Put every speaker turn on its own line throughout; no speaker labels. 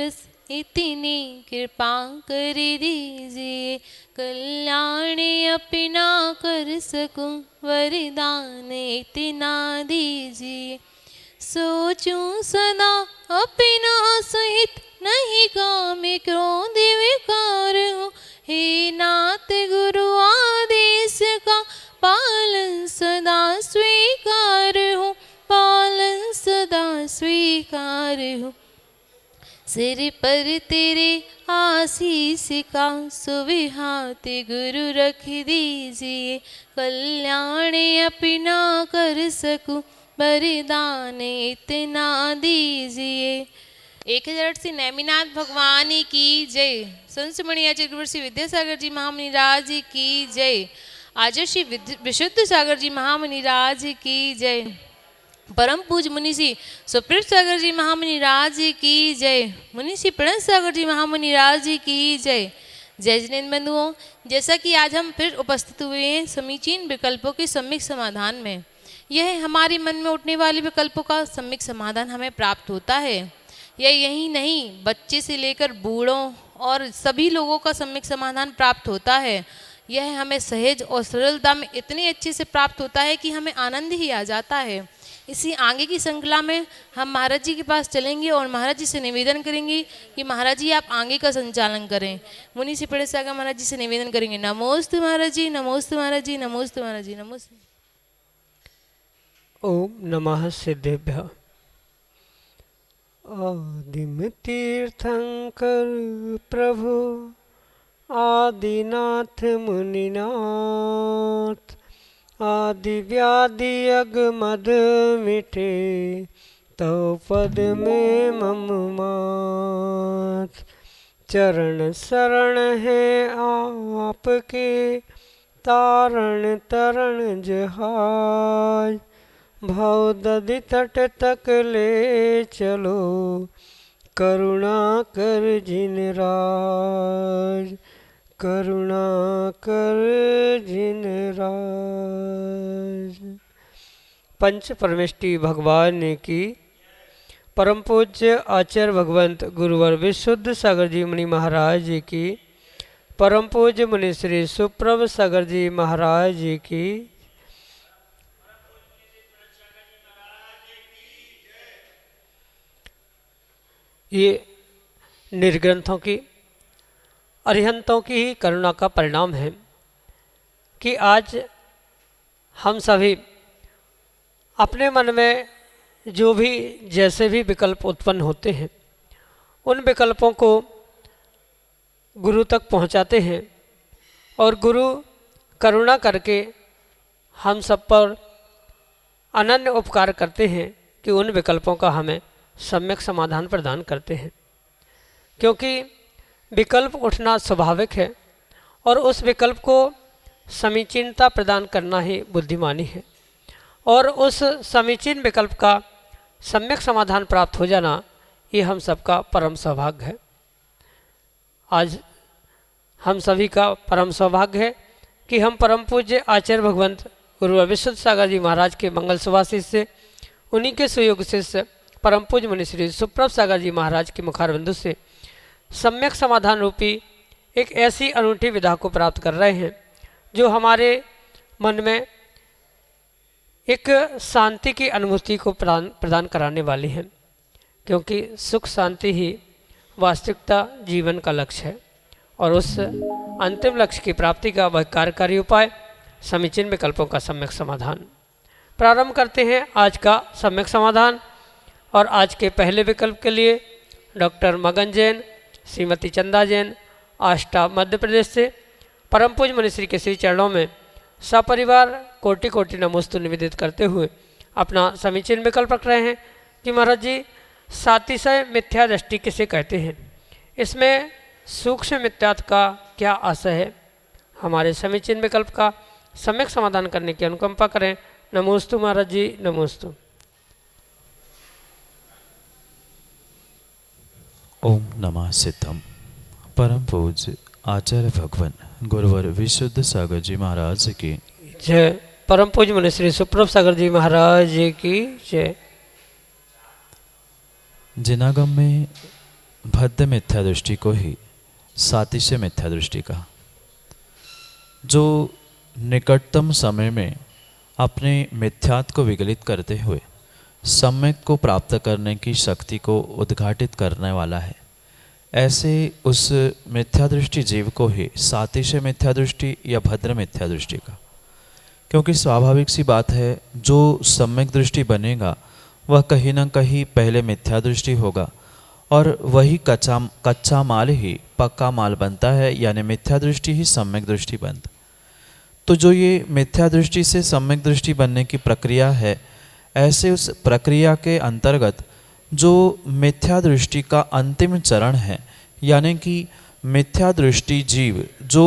बस इतनी कृपा कर दीजिए, कल्याण अपना कर सकूं वरदान इतना दीजिए। सोचूं सदा अपना सहित नहीं काम क्रोध विकार हो, हे नाथ गुरु आदेश का पालन सदा स्वीकार हो, पालन सदा स्वीकार हो। सिर पर तेरे आशीष का सुविहात गुरु रख दीजिए, कल्याण अपना कर सकूं वरदान इतना दीजिए। 1008 श्री नेमिनाथ भगवान की जय। संतमणि आचार्य गुरु श्री विद्यासागर जी महामुनि राज की जय। आचार्य श्री विशुद्ध सागर जी महामुनि राज की जय। परम पूज मुनि श्री सुप्रीत सागर जी महामुनि राज की जय। मुनि श्री प्रणत सागर जी महामुनि राज की जय। जय जिनेन्द्र बंधुओं, जैसा कि आज हम फिर उपस्थित हुए हैं समीचीन विकल्पों के सम्यक समाधान में। यह हमारे मन में उठने वाले विकल्पों का सम्यक समाधान हमें प्राप्त होता है। यह यही नहीं, बच्चे से लेकर बूढ़ों और सभी लोगों का सम्यक समाधान प्राप्त होता है। यह हमें सहज और सरलता में इतने अच्छे से प्राप्त होता है कि हमें आनंद ही आ जाता है। इसी आगे की श्रृंखला में हम महाराज जी के पास चलेंगे और महाराज जी से निवेदन करेंगे कि महाराज जी आप आगे का संचालन करें। मुनि से पड़े सागर महाराज जी से निवेदन करेंगे। नमोस्तु महाराज जी, नमोस्तु महाराज जी, नमोस्तु महाराज जी, नमोस्तु।
ओम नमः सिद्धेभ्यः। आदिम तीर्थंकर प्रभु आदिनाथ मुनिनाथ, आदि व्याधि अगमद मिटे तो पद में मम मात। चरण शरण है आपके तारण तरण जहाज, भाव दधि तट तक ले चलो करुणा कर जिन राज, करुणा कर जिन राज। पंच परमेष्टि भगवान की परम पूज्य आचार्य भगवंत गुरुवर विशुद्ध सागर जी मुनि महाराज जी की, परम पूज्य मुनि श्री सुप्रभ सागर जी महाराज जी की, ये निर्ग्रंथों की अरिहंतों की ही करुणा का परिणाम है कि आज हम सभी अपने मन में जो भी जैसे भी विकल्प उत्पन्न होते हैं उन विकल्पों को गुरु तक पहुंचाते हैं और गुरु करुणा करके हम सब पर अनन्य उपकार करते हैं कि उन विकल्पों का हमें सम्यक समाधान प्रदान करते हैं। क्योंकि विकल्प उठना स्वाभाविक है और उस विकल्प को समीचीनता प्रदान करना ही बुद्धिमानी है, और उस समीचीन विकल्प का सम्यक समाधान प्राप्त हो जाना ये हम सबका परम सौभाग्य है। आज हम सभी का परम सौभाग्य है कि हम परम पूज्य आचार्य भगवंत गुरु विशुद्ध सागर जी महाराज के मंगल सुभाषिष से, उन्हीं के सुयोग से परम पूज्य मुनि श्री सुप्रभ सागर जी महाराज के मुखारबिंदु से सम्यक समाधान रूपी एक ऐसी अनूठी विधा को प्राप्त कर रहे हैं जो हमारे मन में एक शांति की अनुभूति को प्रदान कराने वाली है। क्योंकि सुख शांति ही वास्तविकता जीवन का लक्ष्य है और उस अंतिम लक्ष्य की प्राप्ति का वह कार्यकारी उपाय समीचीन विकल्पों का सम्यक समाधान। प्रारंभ करते हैं आज का सम्यक समाधान। और आज के पहले विकल्प के लिए डॉक्टर मगन जैन, श्रीमती चंदा जैन, आष्टा मध्य प्रदेश से परम पूज्य मुनि श्री के श्री चरणों में सपरिवार कोटि कोटि नमोस्तु निवेदित करते हुए अपना समीचीन विकल्प रख रहे हैं कि महाराज जी सातिशय मिथ्या दृष्टि किसे कहते हैं, इसमें सूक्ष्म मिथ्यात्व का क्या आशय है। हमारे समीचीन विकल्प का सम्यक समाधान करने की अनुकंपा करें। नमोस्तु महाराज जी, नमोस्तु।
ओम नमः सिद्धम। परम पूज्य आचार्य भगवान गुरुवर विशुद्ध सागर जी महाराज की
जय। परम पूज्य मुनि श्री सुप्रभ सागर जी महाराज की जय।
जिनागम में भद्र मिथ्या दृष्टि को ही सातिशय मिथ्या दृष्टि कहा, जो निकटतम समय में अपने मिथ्यात्व को विगलित करते हुए सम्यक को प्राप्त करने की शक्ति को उद्घाटित करने वाला है। ऐसे उस मिथ्या दृष्टि जीव को ही सातिशय मिथ्या दृष्टि या भद्र मिथ्या दृष्टि का, क्योंकि स्वाभाविक सी बात है, जो सम्यक दृष्टि बनेगा वह कहीं ना कहीं पहले मिथ्या दृष्टि होगा और वही कच्चा माल ही पक्का माल बनता है, यानी मिथ्या दृष्टि ही सम्यक दृष्टि बनता। तो जो ये मिथ्या दृष्टि से सम्यक दृष्टि बनने की प्रक्रिया है, ऐसे उस प्रक्रिया के अंतर्गत जो मिथ्या दृष्टि का अंतिम चरण है, यानी कि मिथ्या दृष्टि जीव जो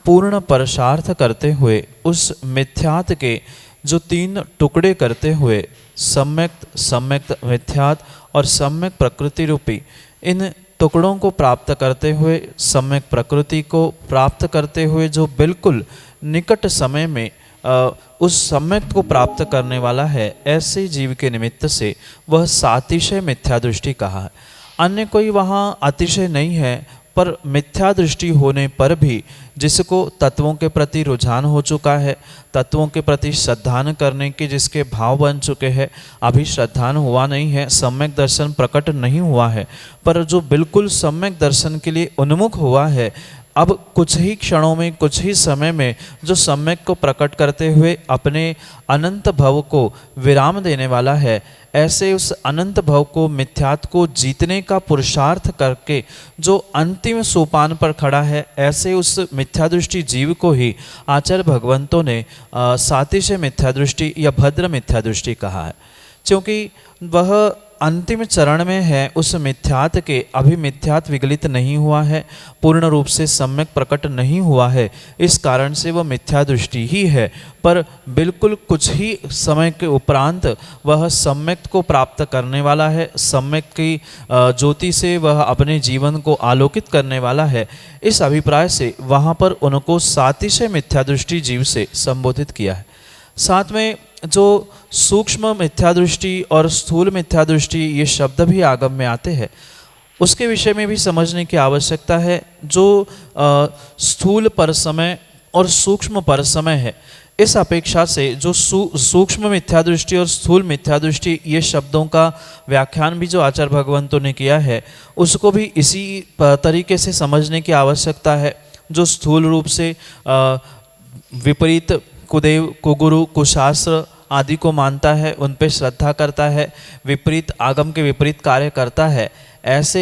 पूर्ण परशार्थ करते हुए उस मिथ्यात के जो 3 टुकड़े करते हुए सम्यक मिथ्यात और सम्यक प्रकृति रूपी इन टुकड़ों को प्राप्त करते हुए सम्यक प्रकृति को प्राप्त करते हुए जो बिल्कुल निकट समय में उस सम्यक को प्राप्त करने वाला है, ऐसे जीव के निमित्त से वह सातिशय मिथ्या दृष्टि कहा है। अन्य कोई वहाँ अतिशय नहीं है, पर मिथ्या दृष्टि होने पर भी जिसको तत्वों के प्रति रुझान हो चुका है, तत्वों के प्रति श्रद्धान करने के जिसके भाव बन चुके हैं, अभी श्रद्धान हुआ नहीं है, सम्यक दर्शन प्रकट नहीं हुआ है, पर जो बिल्कुल सम्यक दर्शन के लिए उन्मुख हुआ है, अब कुछ ही क्षणों में, कुछ ही समय में जो सम्यक को प्रकट करते हुए अपने अनंत भव को विराम देने वाला है, ऐसे उस अनंत भव को मिथ्यात को जीतने का पुरुषार्थ करके जो अंतिम सोपान पर खड़ा है, ऐसे उस मिथ्या दृष्टि जीव को ही आचार्य भगवंतों ने सातिशय मिथ्या दृष्टि या भद्र मिथ्या दृष्टि कहा है, क्योंकि वह अंतिम चरण में है। उस मिथ्यात के अभी मिथ्यात विगलित नहीं हुआ है, पूर्ण रूप से सम्यक प्रकट नहीं हुआ है, इस कारण से वह मिथ्या दृष्टि ही है, पर बिल्कुल कुछ ही समय के उपरांत वह सम्यक को प्राप्त करने वाला है, सम्यक की ज्योति से वह अपने जीवन को आलोकित करने वाला है। इस अभिप्राय से वहाँ पर उनको सातिशय मिथ्या दृष्टि जीव से संबोधित किया है। साथ में जो सूक्ष्म मिथ्या दृष्टि और स्थूल मिथ्या दृष्टि ये शब्द भी आगम में आते हैं, उसके विषय में भी समझने की आवश्यकता है। जो स्थूल पर समय और सूक्ष्म पर समय है, इस अपेक्षा से जो सूक्ष्म मिथ्या दृष्टि और स्थूल मिथ्या दृष्टि ये शब्दों का व्याख्यान भी जो आचार्य भगवंतों ने किया है, उसको भी इसी तरीके से समझने की आवश्यकता है। जो स्थूल रूप से विपरीत कुदेव, कुगुरु, कुशास्त्र आदि को मानता है, उन पे श्रद्धा करता है, विपरीत आगम के विपरीत कार्य करता है, ऐसे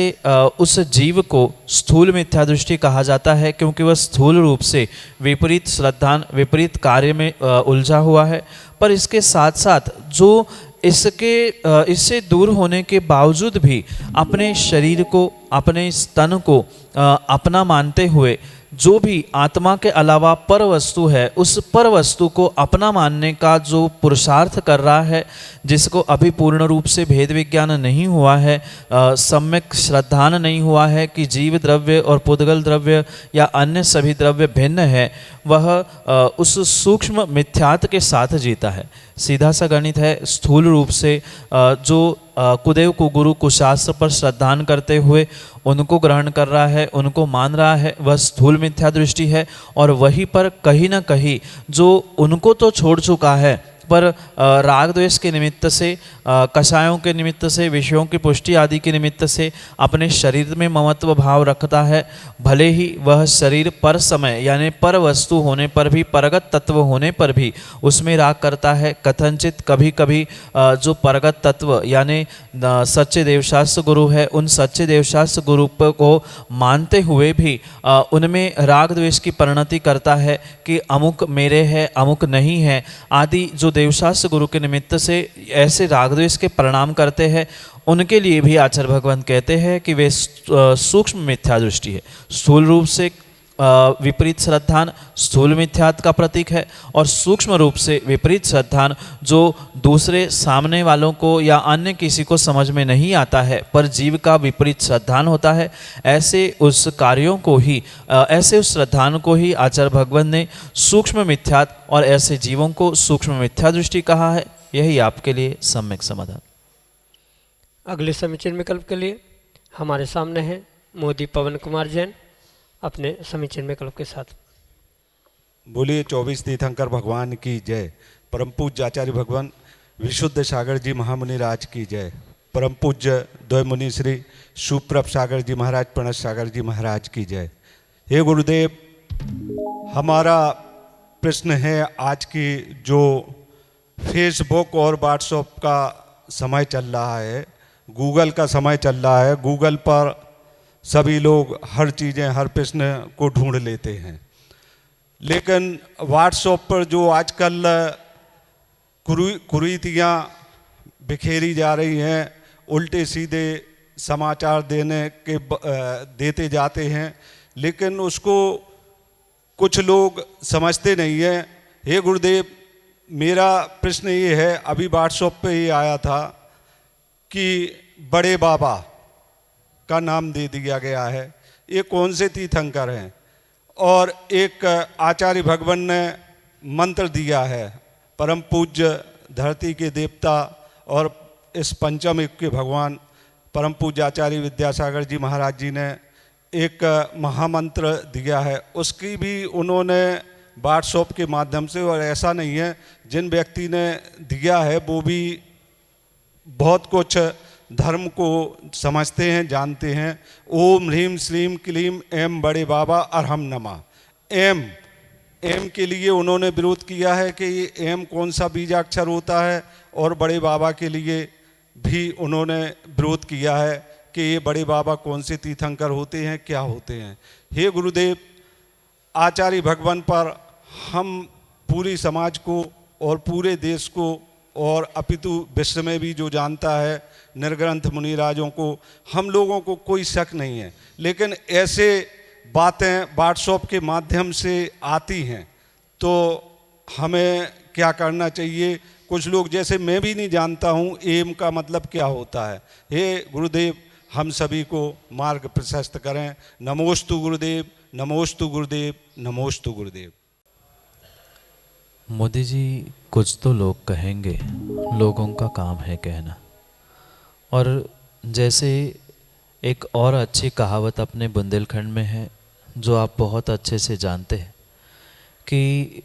उस जीव को स्थूल मिथ्या दृष्टि कहा जाता है, क्योंकि वह स्थूल रूप से विपरीत श्रद्धान, विपरीत कार्य में उलझा हुआ है। पर इसके साथ साथ जो इससे दूर होने के बावजूद भी अपने शरीर को, अपने स्तन को अपना मानते हुए जो भी आत्मा के अलावा पर वस्तु है, उस पर वस्तु को अपना मानने का जो पुरुषार्थ कर रहा है, जिसको अभी पूर्ण रूप से भेद विज्ञान नहीं हुआ है, सम्यक श्रद्धान नहीं हुआ है कि जीव द्रव्य और पुद्गल द्रव्य या अन्य सभी द्रव्य भिन्न है, वह उस सूक्ष्म मिथ्यात के साथ जीता है। सीधा सा गणित है। स्थूल रूप से जो कुदेव, कुगुरु, कुशास्त्र पर श्रद्धान करते हुए उनको ग्रहण कर रहा है, उनको मान रहा है, वह स्थूल मिथ्या दृष्टि है। और वहीं पर कहीं ना कहीं जो उनको तो छोड़ चुका है, पर राग द्वेष के निमित्त से, कषायों के निमित्त से, विषयों की पुष्टि आदि के निमित्त से अपने शरीर में ममत्व भाव रखता है, भले ही वह शरीर पर समय यानी पर वस्तु होने पर भी, परगत तत्व होने पर भी उसमें राग करता है। कथनचित कभी कभी जो परगत तत्व यानी सच्चे देवशास्त्र गुरु है, उन सच्चे देवशास्त्र गुरु को मानते हुए भी उनमें राग द्वेष की परिणति करता है कि अमुक मेरे है, अमुक नहीं है आदि। जो देवशास्त्र गुरु के निमित्त से ऐसे राग द्वेष के परिणाम करते हैं, उनके लिए भी आचार्य भगवंत कहते हैं कि वे सूक्ष्म मिथ्या दृष्टि है। स्थूल रूप से विपरीत श्रद्धान स्थूल मिथ्यात का प्रतीक है, और सूक्ष्म रूप से विपरीत श्रद्धान जो दूसरे सामने वालों को या अन्य किसी को समझ में नहीं आता है, पर जीव का विपरीत श्रद्धान होता है। ऐसे उस कार्यों को ही, ऐसे उस श्रद्धान को ही आचार्य भगवंत ने सूक्ष्म मिथ्यात और ऐसे जीवों को सूक्ष्म मिथ्या दृष्टि कहा है। यही आपके लिए सम्यक समाधान।
अगले समीचीन विकल्प के लिए हमारे सामने हैं मोदी पवन कुमार जैन अपने समीचीन विकल्प के साथ।
बोलिए 24 तीर्थंकर भगवान की जय। परम पूज्य आचार्य भगवान विशुद्ध सागर जी महामुनि राज की जय। परम पूज्य द्वय मुनि श्री सुप्रभ सागर जी महाराज, प्रणत सागर जी महाराज की जय। हे गुरुदेव, हमारा प्रश्न है, आज की जो फेसबुक और व्हाट्सएप का समय चल रहा है, गूगल का समय चल रहा है, गूगल पर सभी लोग हर चीज़ें, हर प्रश्न को ढूंढ लेते हैं, लेकिन व्हाट्सएप पर जो आजकल कुरीतियाँ बिखेरी जा रही हैं, उल्टे सीधे समाचार देते जाते हैं, लेकिन उसको कुछ लोग समझते नहीं हैं। हे गुरुदेव, मेरा प्रश्न ये है, अभी व्हाट्सएप पे ये आया था कि बड़े बाबा का नाम दे दिया गया है। ये कौन से तीर्थंकर हैं? और एक आचार्य भगवान ने मंत्र दिया है, परम पूज्य धरती के देवता और इस पंचम युग के भगवान परम पूज्य आचार्य विद्यासागर जी महाराज जी ने एक महामंत्र दिया है, उसकी भी उन्होंने व्हाट्सएप के माध्यम से, और ऐसा नहीं है, जिन व्यक्ति ने दिया है वो भी बहुत कुछ धर्म को समझते हैं, जानते हैं। ओम ह्रीम श्रीम क्लीम एम बड़े बाबा अरहम नमा। एम के लिए उन्होंने विरोध किया है कि ये एम कौन सा बीजाक्षर होता है, और बड़े बाबा के लिए भी उन्होंने विरोध किया है कि ये बड़े बाबा कौन से तीर्थंकर होते हैं, क्या होते हैं। हे गुरुदेव, आचार्य भगवान पर हम पूरी समाज को और पूरे देश को और अपितु विश्व में भी जो जानता है, निर्ग्रंथ मुनिराजों को, हम लोगों को कोई शक नहीं है, लेकिन ऐसे बातें व्हाट्सएप के माध्यम से आती हैं तो हमें क्या करना चाहिए? कुछ लोग, जैसे मैं भी नहीं जानता हूँ एम का मतलब क्या होता है। हे गुरुदेव, हम सभी को मार्ग प्रशस्त करें। नमोस्तु गुरुदेव, नमोस्तु गुरुदेव, नमोस्तु गुरुदेव।
मोदी जी, कुछ तो लोग कहेंगे, लोगों का काम है कहना। और जैसे एक और अच्छी कहावत अपने बुंदेलखंड में है, जो आप बहुत अच्छे से जानते हैं, कि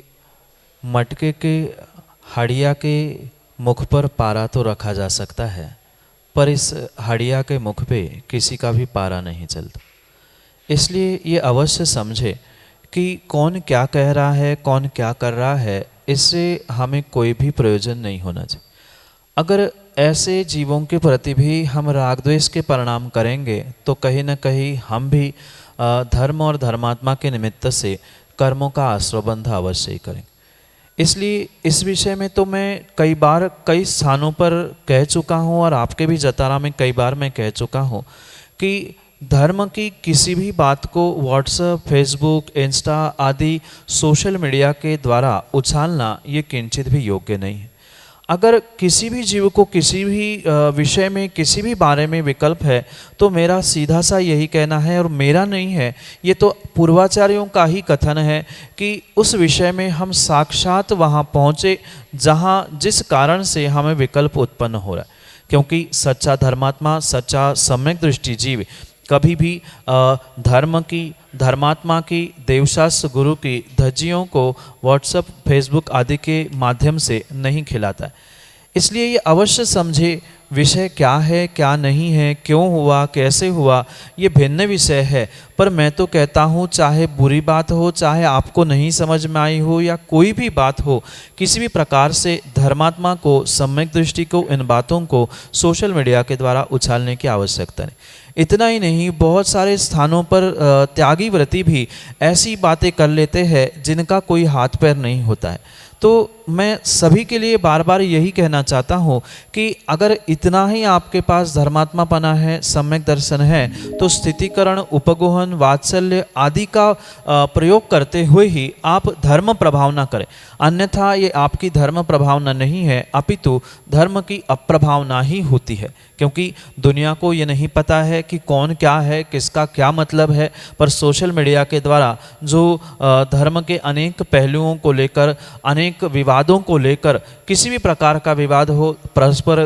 मटके के हड़िया के मुख पर पारा तो रखा जा सकता है, पर इस हड़िया के मुख पे किसी का भी पारा नहीं चलता। इसलिए ये अवश्य समझे कि कौन क्या कह रहा है, कौन क्या कर रहा है, इससे हमें कोई भी प्रयोजन नहीं होना चाहिए। अगर ऐसे जीवों के प्रति भी हम राग द्वेष के परिणाम करेंगे तो कहीं न कहीं हम भी धर्म और धर्मात्मा के निमित्त से कर्मों का आश्रयबंध अवश्य ही करेंगे। इसलिए इस विषय में तो मैं कई बार कई स्थानों पर कह चुका हूँ, और आपके भी जतारा में कई बार मैं कह चुका हूँ कि धर्म की किसी भी बात को व्हाट्सएप, फेसबुक, इंस्टा आदि सोशल मीडिया के द्वारा उछालना ये किंचित भी योग्य नहीं है। अगर किसी भी जीव को किसी भी विषय में, किसी भी बारे में विकल्प है, तो मेरा सीधा सा यही कहना है, और मेरा नहीं है, ये तो पूर्वाचार्यों का ही कथन है कि उस विषय में हम साक्षात वहाँ पहुँचे जहाँ जिस कारण से हमें विकल्प उत्पन्न हो रहा है। क्योंकि सच्चा धर्मात्मा, सच्चा सम्यक दृष्टि जीव कभी भी धर्म की, धर्मात्मा की, देवशास्त्र गुरु की धज्जियों को व्हाट्सएप, फेसबुक आदि के माध्यम से नहीं खिलाता है। इसलिए ये अवश्य समझे विषय क्या है, क्या नहीं है, क्यों हुआ, कैसे हुआ, ये भिन्न विषय है। पर मैं तो कहता हूँ, चाहे बुरी बात हो, चाहे आपको नहीं समझ में आई हो, या कोई भी बात हो, किसी भी प्रकार से धर्मात्मा को, सम्यक दृष्टि को, इन बातों को सोशल मीडिया के द्वारा उछालने की आवश्यकता नहीं। इतना ही नहीं, बहुत सारे स्थानों पर त्यागी व्रती भी ऐसी बातें कर लेते हैं जिनका कोई हाथ पैर नहीं होता है। तो मैं सभी के लिए बार बार यही कहना चाहता हूँ कि अगर इतना ही आपके पास धर्मात्मापना है, सम्यक दर्शन है, तो स्थितिकरण, उपगोहन, वात्सल्य आदि का प्रयोग करते हुए ही आप धर्म प्रभावना करें। अन्यथा ये आपकी धर्म प्रभावना नहीं है, अपितु धर्म की अप्रभावना ही होती है। क्योंकि दुनिया को ये नहीं पता है कि कौन क्या है, किसका क्या मतलब है, पर सोशल मीडिया के द्वारा जो धर्म के अनेक पहलुओं को लेकर, अनेक विवादों को लेकर, किसी भी प्रकार का विवाद हो, परस्पर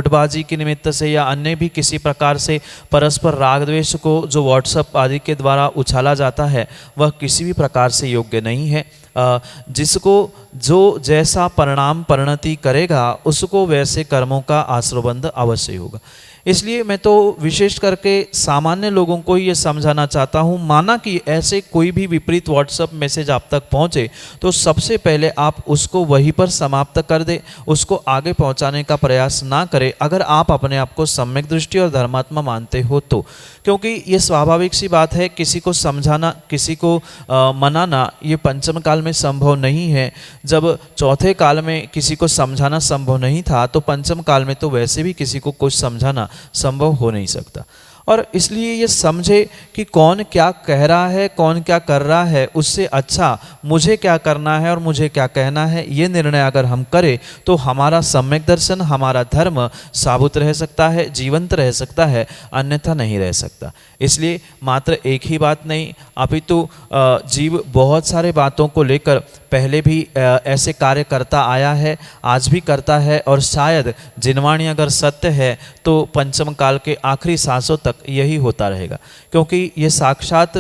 गुटबाजी के निमित्त से या अन्य भी किसी प्रकार से परस्पर राग द्वेष को जो व्हाट्सएप आदि के द्वारा उछाला जाता है वह किसी भी प्रकार से योग्य नहीं है। जिसको जो जैसा परिणाम परिणति करेगा उसको वैसे कर्मों का आश्रयबंध अवश्य होगा। इसलिए मैं तो विशेष करके सामान्य लोगों को ये समझाना चाहता हूँ, माना कि ऐसे कोई भी विपरीत व्हाट्सएप मैसेज आप तक पहुँचे तो सबसे पहले आप उसको वहीं पर समाप्त कर दें, उसको आगे पहुँचाने का प्रयास ना करें अगर आप अपने आप को सम्यक दृष्टि और धर्मात्मा मानते हो तो। क्योंकि ये स्वाभाविक सी बात है, किसी को समझाना, किसी को मनाना ये पंचम काल में संभव नहीं है। जब चौथे काल में किसी को समझाना संभव नहीं था तो पंचम काल में तो वैसे भी किसी को कुछ समझाना संभव हो नहीं सकता। और इसलिए ये समझे कि कौन क्या कह रहा है, कौन क्या कर रहा है, उससे अच्छा मुझे क्या करना है और मुझे क्या कहना है, ये निर्णय अगर हम करें तो हमारा सम्यक दर्शन, हमारा धर्म साबुत रह सकता है, जीवंत रह सकता है, अन्यथा नहीं रह सकता। इसलिए मात्र एक ही बात नहीं अपितु जीव बहुत सारे बातों को लेकर पहले भी ऐसे कार्य करता आया है, आज भी करता है और शायद जिनवाणी अगर सत्य है तो पंचम काल के आखिरी सांसों तक यही होता रहेगा। क्योंकि ये साक्षात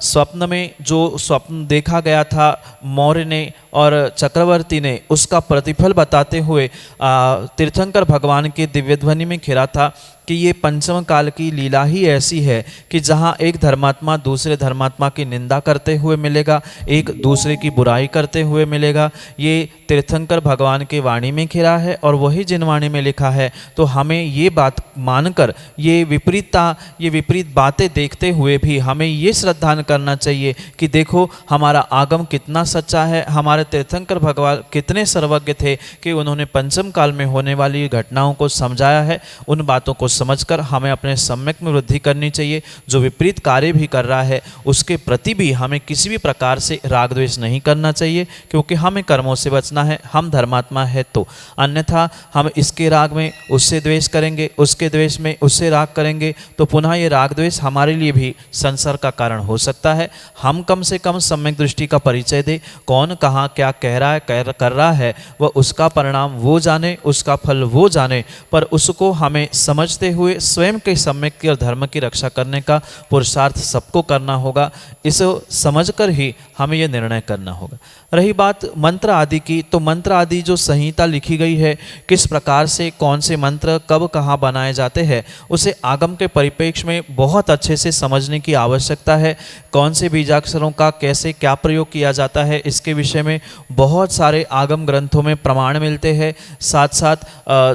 स्वप्न में जो स्वप्न देखा गया था मौर्य ने और चक्रवर्ती ने, उसका प्रतिफल बताते हुए तीर्थंकर भगवान के दिव्य ध्वनि में खिरा था कि ये पंचम काल की लीला ही ऐसी है कि जहाँ एक धर्मात्मा दूसरे धर्मात्मा की निंदा करते हुए मिलेगा, एक दूसरे की बुराई करते हुए मिलेगा। ये तीर्थंकर भगवान के वाणी में खिरा है और वही जिन वाणी में लिखा है। तो हमें ये बात मानकर ये विपरीत बातें देखते हुए भी हमें ये श्रद्धान करना चाहिए कि देखो हमारा आगम कितना सच्चा है, हमारे तीर्थंकर भगवान कितने सर्वज्ञ थे कि उन्होंने पंचम काल में होने वाली घटनाओं को समझाया है। उन बातों को समझकर हमें अपने सम्यक में वृद्धि करनी चाहिए। जो विपरीत कार्य भी कर रहा है उसके प्रति भी हमें किसी भी प्रकार से राग द्वेष नहीं करना चाहिए, क्योंकि हमें कर्मों से बचना है, हम धर्मात्मा है तो। अन्यथा हम इसके राग में उससे द्वेष करेंगे, उसके द्वेष में उससे राग करेंगे तो पुनः ये राग द्वेष हमारे लिए भी संसार का कारण हो सकता है। हम कम से कम सम्यक दृष्टि का परिचय दे, कौन कहाँ क्या कह रहा है, कर रहा है, वह उसका परिणाम वो जाने, उसका फल वो जाने, पर उसको हमें समझते हुए स्वयं के सम्यक की और धर्म की रक्षा करने का पुरुषार्थ सबको करना होगा। इसे समझकर ही हमें यह निर्णय करना होगा। रही बात मंत्र आदि की, तो मंत्र आदि जो संहिता लिखी गई है, किस प्रकार से कौन से मंत्र कब कहाँ बनाए जाते हैं, उसे आगम के परिप्रेक्ष्य में बहुत अच्छे से समझने की आवश्यकता है। कौन से बीजाक्षरों का कैसे क्या प्रयोग किया जाता है, इसके विषय में बहुत सारे आगम ग्रंथों में प्रमाण मिलते हैं। साथ साथ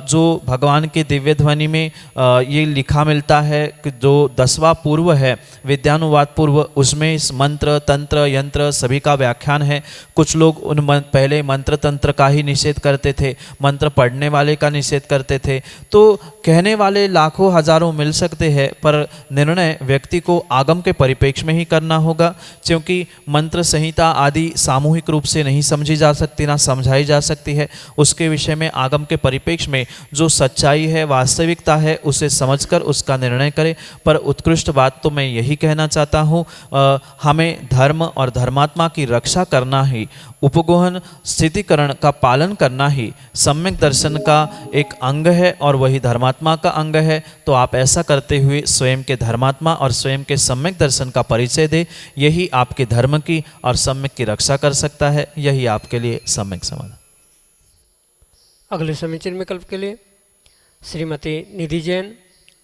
जो भगवान के दिव्य ध्वनि में ये लिखा मिलता है कि जो 10वां पूर्व है विद्यानुवाद पूर्व, उसमें इस मंत्र तंत्र यंत्र सभी का व्याख्यान है। कुछ लोग पहले मंत्र तंत्र का ही निषेध करते थे, मंत्र पढ़ने वाले का निषेध करते थे। तो कहने वाले लाखों हजारों मिल सकते हैं, पर निर्णय व्यक्ति को आगम के परिप्रेक्ष्य में ही करना होगा, क्योंकि मंत्र संहिता आदि सामूहिक रूप से नहीं समझी जा सकती, ना समझाई जा सकती है। उसके विषय में आगम के परिप्रेक्ष्य में जो सच्चाई है, वास्तविकता है, उसे समझकर उसका निर्णय करें। पर उत्कृष्ट बात तो मैं यही कहना चाहता हूँ, हमें धर्म और धर्मात्मा की रक्षा करना ही, उपगोहन स्थितिकरण का पालन करना ही सम्यक दर्शन का एक अंग है और वही धर्मात्मा का अंग है। तो आप ऐसा करते हुए स्वयं के धर्मात्मा और स्वयं के सम्यक दर्शन का परिचय दे, यही आपके धर्म की और सम्यक की रक्षा कर सकता है। यही आपके लिए सम्यक समाधान।
अगले समीचीन विकल्प के लिए श्रीमती निधि जैन,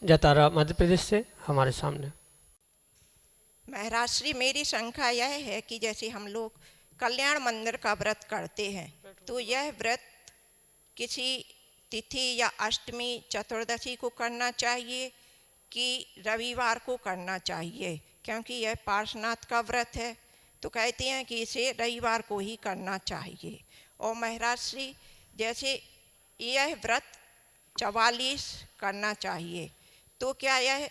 जतारा मध्य प्रदेश से हमारे सामने।
महाराज श्री, मेरी शंका यह है कि जैसे हम लोग कल्याण मंदिर का व्रत करते हैं, तो यह व्रत किसी तिथि या अष्टमी चतुर्दशी को करना चाहिए कि रविवार को करना चाहिए? क्योंकि यह पार्श्वनाथ का व्रत है, तो कहते हैं कि इसे रविवार को ही करना चाहिए। और महाराज श्री, जैसे यह व्रत 44 करना चाहिए, तो क्या यह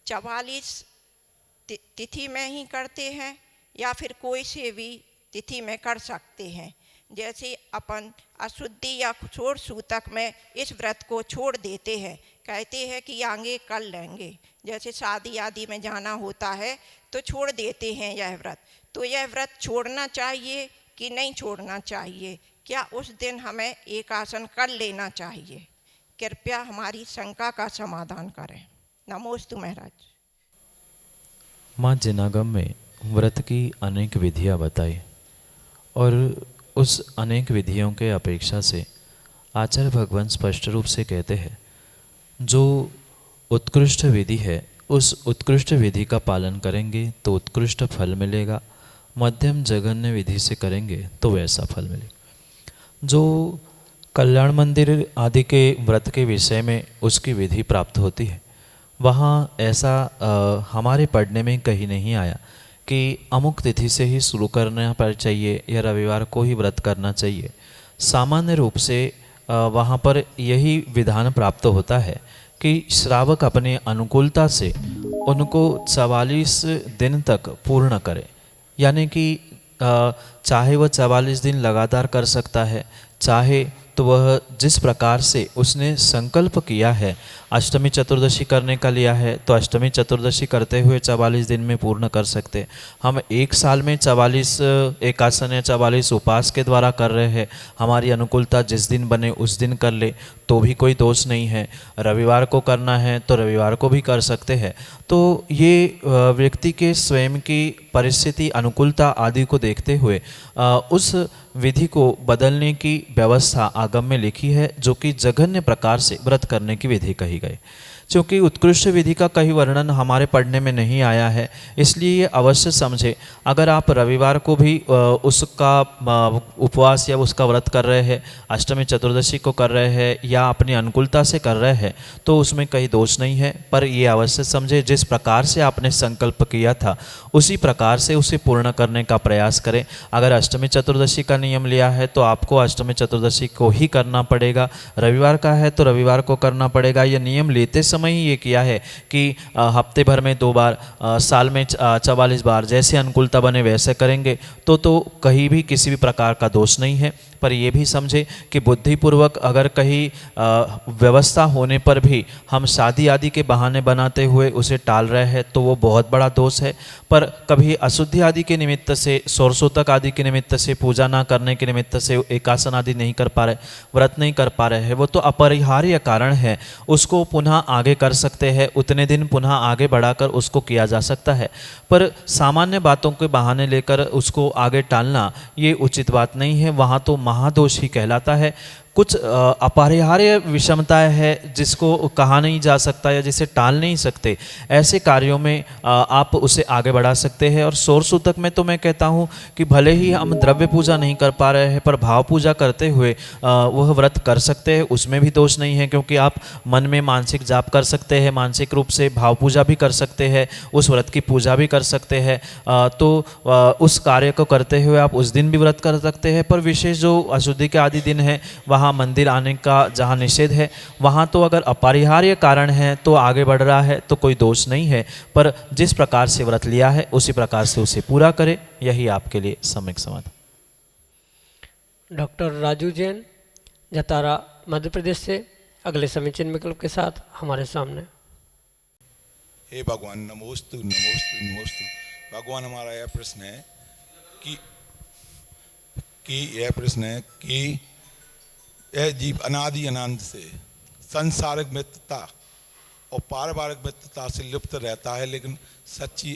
44 तिथि में ही करते हैं या फिर कोई से भी तिथि में कर सकते हैं? जैसे अपन अशुद्धि या छोड़ सूतक में इस व्रत को छोड़ देते हैं, कहते हैं कि आगे कर लेंगे, जैसे शादी आदि में जाना होता है तो छोड़ देते हैं यह व्रत। तो यह व्रत छोड़ना चाहिए कि नहीं छोड़ना चाहिए? क्या उस दिन हमें एक आसन कर लेना चाहिए? कृपया हमारी शंका का समाधान करें। नमोस्तु महाराज।
माँ जिनागम में व्रत की अनेक विधियाँ बताई और उस अनेक विधियों के अपेक्षा से आचार्य भगवान स्पष्ट रूप से कहते हैं जो उत्कृष्ट विधि है उस उत्कृष्ट विधि का पालन करेंगे तो उत्कृष्ट फल मिलेगा, मध्यम जघन्य विधि से करेंगे तो वैसा फल मिलेगा। जो कल्याण मंदिर आदि के व्रत के विषय में उसकी विधि प्राप्त होती है वहाँ ऐसा हमारे पढ़ने में कहीं नहीं आया कि अमुक तिथि से ही शुरू करना पर चाहिए या रविवार को ही व्रत करना चाहिए। सामान्य रूप से वहाँ पर यही विधान प्राप्त होता है कि श्रावक अपने अनुकूलता से उनको 44 दिन तक पूर्ण करे, यानी कि चाहे वह 44 दिन लगातार कर सकता है, चाहे तो वह जिस प्रकार से उसने संकल्प किया है अष्टमी चतुर्दशी करने का लिया है तो अष्टमी चतुर्दशी करते हुए 44 दिन में पूर्ण कर सकते। हम एक साल में 44 एकासन या 44 उपवास के द्वारा कर रहे हैं, हमारी अनुकूलता जिस दिन बने उस दिन कर ले तो भी कोई दोष नहीं है। रविवार को करना है तो रविवार को भी कर सकते हैं। तो ये व्यक्ति के स्वयं की परिस्थिति अनुकूलता आदि को देखते हुए उस विधि को बदलने की व्यवस्था आगम में लिखी है, जो कि जघन्य प्रकार से व्रत करने की विधि कही गई। क्योंकि उत्कृष्ट विधि का कहीं वर्णन हमारे पढ़ने में नहीं आया है, इसलिए ये अवश्य समझे। अगर आप रविवार को भी उसका उपवास या उसका व्रत कर रहे हैं, अष्टमी चतुर्दशी को कर रहे हैं या अपनी अनुकूलता से कर रहे हैं तो उसमें कहीं दोष नहीं है। पर ये अवश्य समझे जिस प्रकार से आपने संकल्प किया था उसी प्रकार से उसे पूर्ण करने का प्रयास करें। अगर अष्टमी चतुर्दशी का नियम लिया है तो आपको अष्टमी चतुर्दशी को ही करना पड़ेगा, रविवार का है तो रविवार को करना पड़ेगा। यह नियम लेते समय ही ये किया है कि हफ्ते भर में 2 बार, साल में 44 बार, जैसे अनुकूलता बने वैसे करेंगे तो कहीं भी किसी भी प्रकार का दोष नहीं है। पर ये भी समझे कि बुद्धिपूर्वक अगर कहीं व्यवस्था होने पर भी हम शादी आदि के बहाने बनाते हुए उसे टाल रहे हैं तो वो बहुत बड़ा दोष है। पर कभी अशुद्धि आदि के निमित्त से, सौरसूतक आदि के निमित्त से, पूजा ना करने के निमित्त से एकासन आदि नहीं कर पा रहे, व्रत नहीं कर पा रहे हैं, वो तो अपरिहार्य कारण है, उसको पुनः आगे कर सकते हैं, उतने दिन पुनः आगे बढ़ाकर उसको किया जा सकता है। पर सामान्य बातों के बहाने लेकर उसको आगे टालना ये उचित बात नहीं है, वहाँ तो महादोष ही कहलाता है। कुछ अपरिहार्य विषमताएं है जिसको कहा नहीं जा सकता या जिसे टाल नहीं सकते, ऐसे कार्यों में आप उसे आगे बढ़ा सकते हैं। और सौरसूतक में तो मैं कहता हूँ कि भले ही हम द्रव्य पूजा नहीं कर पा रहे हैं पर भाव पूजा करते हुए वह व्रत कर सकते हैं, उसमें भी दोष नहीं है। क्योंकि आप मन में मानसिक जाप कर सकते हैं, मानसिक रूप से भाव पूजा भी कर सकते हैं, उस व्रत की पूजा भी कर सकते हैं। तो उस कार्य को करते हुए आप उस दिन भी व्रत कर सकते हैं। पर विशेष जो अशुद्धि के आदि दिन है वहाँ मंदिर आने का जहाँ निषेध है, वहाँ तो अगर अपरिहार्य कारण है तो आगे बढ़ रहा है तो कोई दोष नहीं है। पर जिस प्रकार से व्रत लिया है उसी प्रकार से उसे पूरा करे, यही आपके लिए सम्यक समाधान।
डॉक्टर राजू जैन जतारा मध्य प्रदेश से अगले समीचीन विकल्प के साथ हमारे सामने।
हे भगवान, नमोस्तु नमोस्तु नमोस्तु। भगवान, हमारा यह प्रश्न है कि यह जीव अनादि अनंत से संसारिक मित्रता और पारिवारिक मित्रता से लिप्त रहता है, लेकिन सच्ची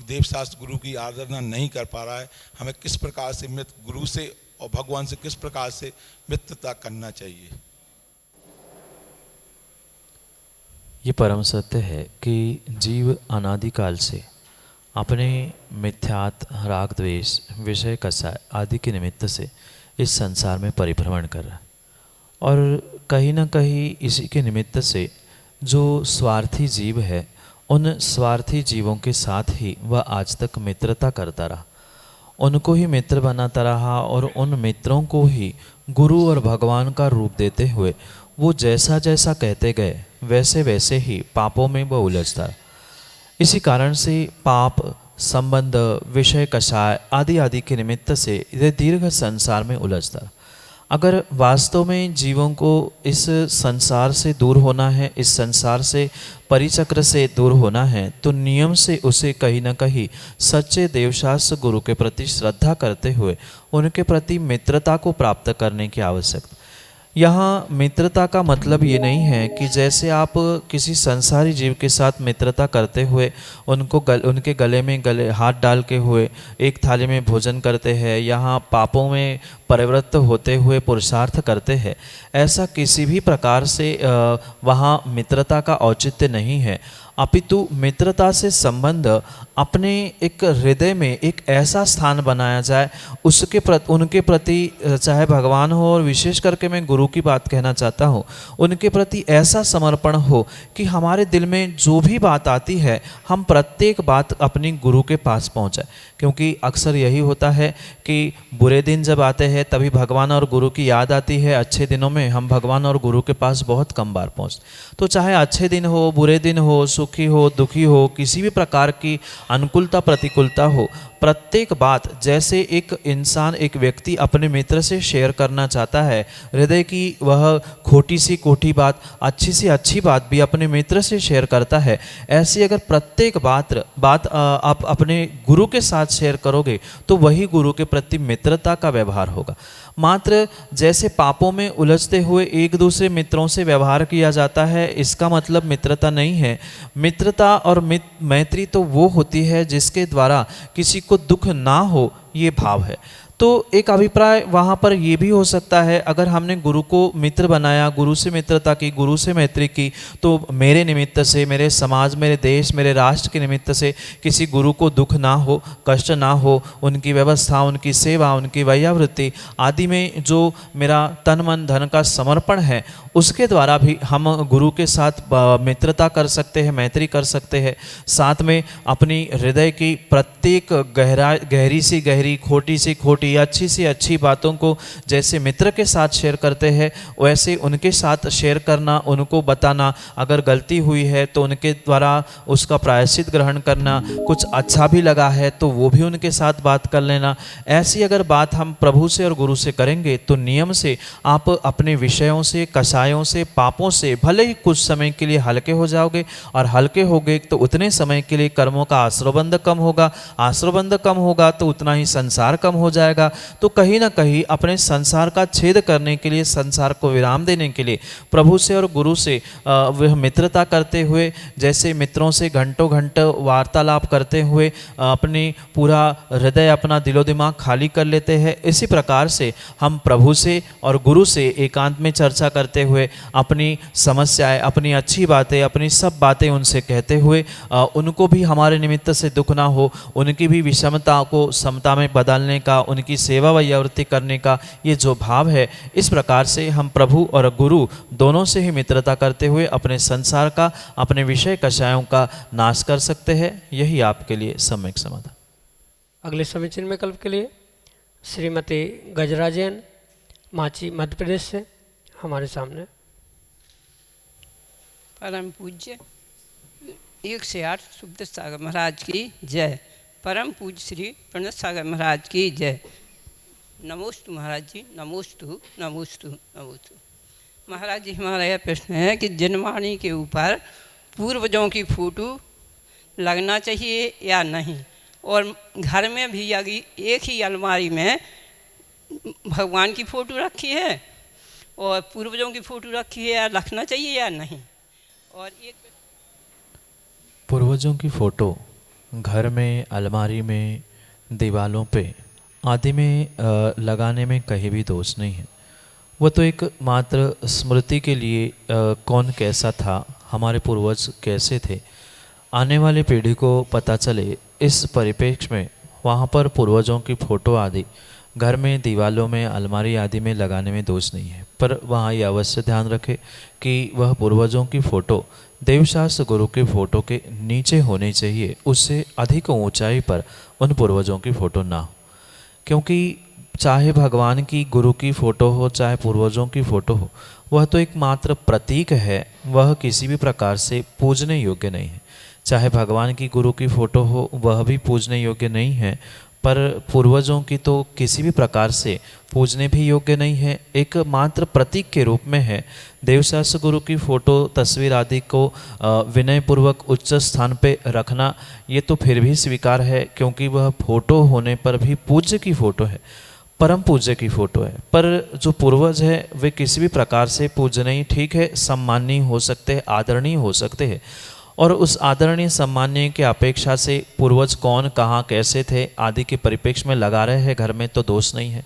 देवशास्त्र गुरु की आराधना नहीं कर पा रहा है। हमें किस प्रकार से मित्र गुरु से और भगवान से किस प्रकार से मित्रता करना चाहिए?
ये परम सत्य है कि जीव अनादिकाल से अपने मिथ्यात, राग, द्वेष, विषय कषाय आदि के निमित्त से इस संसार में परिभ्रमण कर रहा है। और कहीं ना कहीं इसी के निमित्त से जो स्वार्थी जीव है उन स्वार्थी जीवों के साथ ही वह आज तक मित्रता करता रहा, उनको ही मित्र बनाता रहा और उन मित्रों को ही गुरु और भगवान का रूप देते हुए वो जैसा जैसा कहते गए वैसे वैसे ही पापों में वह उलझता। इसी कारण से पाप, संबंध, विषय कषाय आदि आदि के निमित्त से यह दीर्घ संसार में उलझता। अगर वास्तव में जीवों को इस संसार से दूर होना है, इस संसार से परिचक्र से दूर होना है, तो नियम से उसे कहीं ना कहीं सच्चे देवशास्त्र गुरु के प्रति श्रद्धा करते हुए उनके प्रति मित्रता को प्राप्त करने की आवश्यकता। यहाँ मित्रता का मतलब ये नहीं है कि जैसे आप किसी संसारी जीव के साथ मित्रता करते हुए उनके गले में हाथ डाल के हुए एक थाली में भोजन करते हैं, यहाँ पापों में परिवृत्त होते हुए पुरुषार्थ करते हैं, ऐसा किसी भी प्रकार से वहाँ मित्रता का औचित्य नहीं है। अपितु मित्रता से संबंध अपने एक हृदय में एक ऐसा स्थान बनाया जाए, उनके प्रति, चाहे भगवान हो और विशेष करके मैं गुरु की बात कहना चाहता हूँ, उनके प्रति ऐसा समर्पण हो कि हमारे दिल में जो भी बात आती है हम प्रत्येक बात अपनी गुरु के पास पहुँचाए। क्योंकि अक्सर यही होता है कि बुरे दिन जब आते हैं तभी भगवान और गुरु की याद आती है, अच्छे दिनों में हम भगवान और गुरु के पास बहुत कम बार पहुँचते। तो चाहे अच्छे दिन हो, बुरे दिन हो, सुखी हो, दुखी हो, किसी भी प्रकार की अनुकूलता प्रतिकूलता हो, प्रत्येक बात जैसे एक इंसान, एक व्यक्ति अपने मित्र से शेयर करना चाहता है, हृदय की वह खोटी सी कोठी बात, अच्छी सी अच्छी बात भी अपने मित्र से शेयर करता है, ऐसी अगर प्रत्येक बात आप अपने गुरु के साथ शेयर करोगे तो वही गुरु के प्रति मित्रता का व्यवहार होगा। मात्र जैसे पापों में उलझते हुए एक दूसरे मित्रों से व्यवहार किया जाता है, इसका मतलब मित्रता नहीं है। मित्रता और मैत्री तो वो होती है जिसके द्वारा किसी को दुख ना हो, ये भाव है। तो एक अभिप्राय वहाँ पर ये भी हो सकता है, अगर हमने गुरु को मित्र बनाया, गुरु से मित्रता की, गुरु से मैत्री की, तो मेरे निमित्त से, मेरे समाज, मेरे देश, मेरे राष्ट्र के निमित्त से किसी गुरु को दुख ना हो, कष्ट ना हो, उनकी व्यवस्था, उनकी सेवा, उनकी वैयावृत्ति आदि में जो मेरा तन मन धन का समर्पण है, उसके द्वारा भी हम गुरु के साथ मित्रता कर सकते हैं, मैत्री कर सकते हैं। साथ में अपनी हृदय की प्रत्येक गहरी सी गहरी, खोटी सी खोटी, अच्छी सी अच्छी बातों को जैसे मित्र के साथ शेयर करते हैं, वैसे उनके साथ शेयर करना, उनको बताना, अगर गलती हुई है तो उनके द्वारा उसका प्रायश्चित ग्रहण करना, कुछ अच्छा भी लगा है तो वो भी उनके साथ बात कर लेना। ऐसी अगर बात हम प्रभु से और गुरु से करेंगे तो नियम से आप अपने विषयों से, कषायों से, पापों से भले ही कुछ समय के लिए हल्के हो जाओगे, और हल्के हो गए तो उतने समय के लिए कर्मों का आश्रयबंध कम होगा, आश्रयबंध कम होगा तो उतना ही संसार कम हो जाएगा। तो कहीं ना कहीं अपने संसार का छेद करने के लिए, संसार को विराम देने के लिए प्रभु से और गुरु से वह मित्रता करते हुए, जैसे मित्रों से घंटों घंटों वार्तालाप करते हुए अपनी पूरा हृदय, अपना दिलो दिमाग खाली कर लेते हैं, इसी प्रकार से हम प्रभु से और गुरु से एकांत में चर्चा करते हुए अपनी समस्याएं, अपनी अच्छी बातें, अपनी सब बातें उनसे कहते हुए, उनको भी हमारे निमित्त से दुख ना हो, उनकी भी विषमता को समता में बदलने का, उनकी सेवा वैयावृत्ति करने का ये जो भाव है, इस प्रकार से हम प्रभु और गुरु दोनों से ही मित्रता करते हुए अपने संसार का, अपने विषय कषायों का नाश कर सकते हैं। यही आपके लिए सम्यक समाधान।
अगले समय चिन्ह में कल्प के लिए श्रीमती गजराजन माची मध्य प्रदेश से हमारे सामने।
परम पूज्य 108 सुखदेव सागर महाराज की जय। परम पूज्य श्री प्रणत सागर महाराज की जय। नमोस्तु महाराज जी, नमोस्तु नमोस्तु नमोस्तु। महाराज जी, हमारा यह प्रश्न है कि जनवाणी के ऊपर पूर्वजों की फोटो लगना चाहिए या नहीं, और घर में भी यदि एक ही अलमारी में भगवान की फ़ोटो रखी है और पूर्वजों की फ़ोटो रखी है, या रखना चाहिए या नहीं। और एक
पूर्वजों की फ़ोटो घर में, अलमारी में, दीवालों पे आदि में लगाने में कहीं भी दोष नहीं है। वो तो एक मात्र स्मृति के लिए कौन कैसा था, हमारे पूर्वज कैसे थे, आने वाली पीढ़ी को पता चले, इस परिप्रेक्ष्य में वहाँ पर पूर्वजों की फ़ोटो आदि घर में, दीवालों में, अलमारी आदि में लगाने में दोष नहीं है। पर वहाँ ये अवश्य ध्यान रखें कि वह पूर्वजों की फ़ोटो देवशास्त्र गुरु के फ़ोटो के नीचे होनी चाहिए, उससे अधिक ऊंचाई पर उन पूर्वजों की फ़ोटो ना हो। क्योंकि चाहे भगवान की, गुरु की फ़ोटो हो, चाहे पूर्वजों की फ़ोटो हो, वह तो एक मात्र प्रतीक है, वह किसी भी प्रकार से पूजने योग्य नहीं है। चाहे भगवान की, गुरु की फ़ोटो हो, वह भी पूजने योग्य नहीं है, पर पूर्वजों की तो किसी भी प्रकार से पूजने भी योग्य नहीं है, एक मात्र प्रतीक के रूप में है। देवशास्त्र गुरु की फ़ोटो, तस्वीर आदि को विनयपूर्वक उच्च स्थान पे रखना, ये तो फिर भी स्वीकार है, क्योंकि वह फ़ोटो होने पर भी पूज्य की फ़ोटो है। परम पूज्य की फ़ोटो है, पर जो पूर्वज है वे किसी भी प्रकार से पूजनीय, ठीक है, सम्माननीय हो सकते हैं, आदरणीय हो सकते हैं, और उस आदरणीय सम्माननीय के अपेक्षा से पूर्वज कौन, कहाँ, कैसे थे आदि के परिप्रेक्ष्य में लगा रहे हैं घर में तो दोष नहीं है।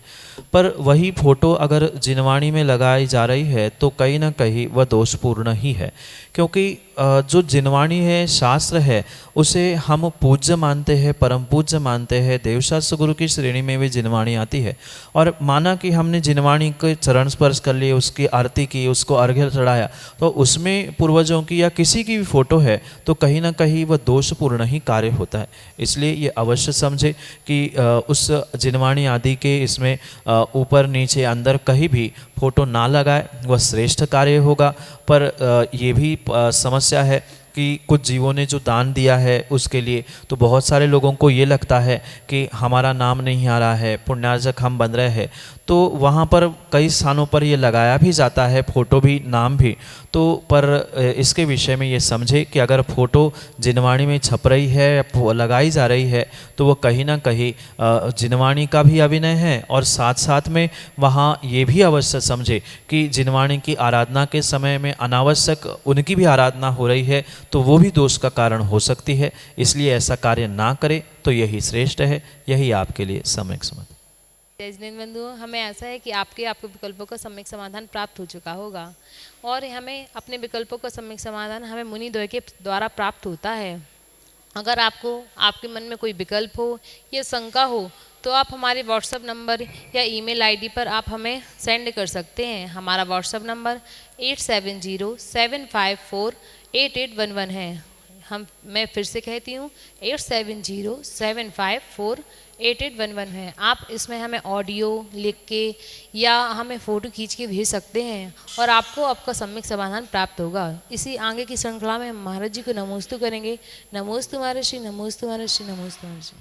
पर वही फोटो अगर जिनवाणी में लगाई जा रही है तो कहीं ना कहीं वह दोषपूर्ण ही है, क्योंकि जो जिनवाणी है, शास्त्र है, उसे हम पूज्य मानते हैं, परम पूज्य मानते हैं। देवशास्त्र गुरु की श्रेणी में भी जिनवाणी आती है, और माना कि हमने जिनवाणी के चरण स्पर्श कर लिए, उसकी आरती की, उसको अर्घ्य चढ़ाया, तो उसमें पूर्वजों की या किसी की भी फोटो है तो कहीं ना कहीं वह दोषपूर्ण ही कार्य होता है। इसलिए ये अवश्य समझे कि उस जिनवाणी आदि के इसमें ऊपर नीचे अंदर कहीं भी फोटो ना लगाए, वह श्रेष्ठ कार्य होगा। पर ये भी समस्या है कि कुछ जीवों ने जो दान दिया है उसके लिए तो बहुत सारे लोगों को ये लगता है कि हमारा नाम नहीं आ रहा है, पुण्यार्जक हम बन रहे हैं, तो वहाँ पर कई स्थानों पर ये लगाया भी जाता है, फ़ोटो भी, नाम भी। तो पर इसके विषय में ये समझे कि अगर फ़ोटो जिनवाणी में छप रही है या लगाई जा रही है तो वो कहीं ना कहीं जिनवाणी का भी अभिनय है, और साथ साथ में वहाँ ये भी अवश्य समझे कि जिनवाणी की आराधना के समय में अनावश्यक उनकी भी आराधना हो रही है तो वो भी दोष का कारण हो सकती है। इसलिए ऐसा कार्य ना करे तो यही श्रेष्ठ है, यही आपके लिए सम्यक समझ।
जय जिनेन्द्र बंधु, हमें ऐसा है कि आपके विकल्पों का सम्यक समाधान प्राप्त हो चुका होगा, और हमें अपने विकल्पों का सम्यक समाधान हमें मुनि द्वय के द्वारा प्राप्त होता है। अगर आपको आपके मन में कोई विकल्प हो या शंका हो तो आप हमारे व्हाट्सएप नंबर या ईमेल आईडी पर आप हमें सेंड कर सकते हैं। हमारा व्हाट्सएप नंबर 8707548811 है। मैं फिर से कहती हूँ 8707548811 है। आप इसमें हमें ऑडियो लिख के या हमें फ़ोटो खींच के भेज सकते हैं और आपको आपका सम्यक समाधान प्राप्त होगा। इसी आगे की श्रृंखला में हम महाराज जी को नमोस्तु करेंगे। नमोस्तु महर्षि, नमोस्तु महर्षि, नमोस्तु महर्षि।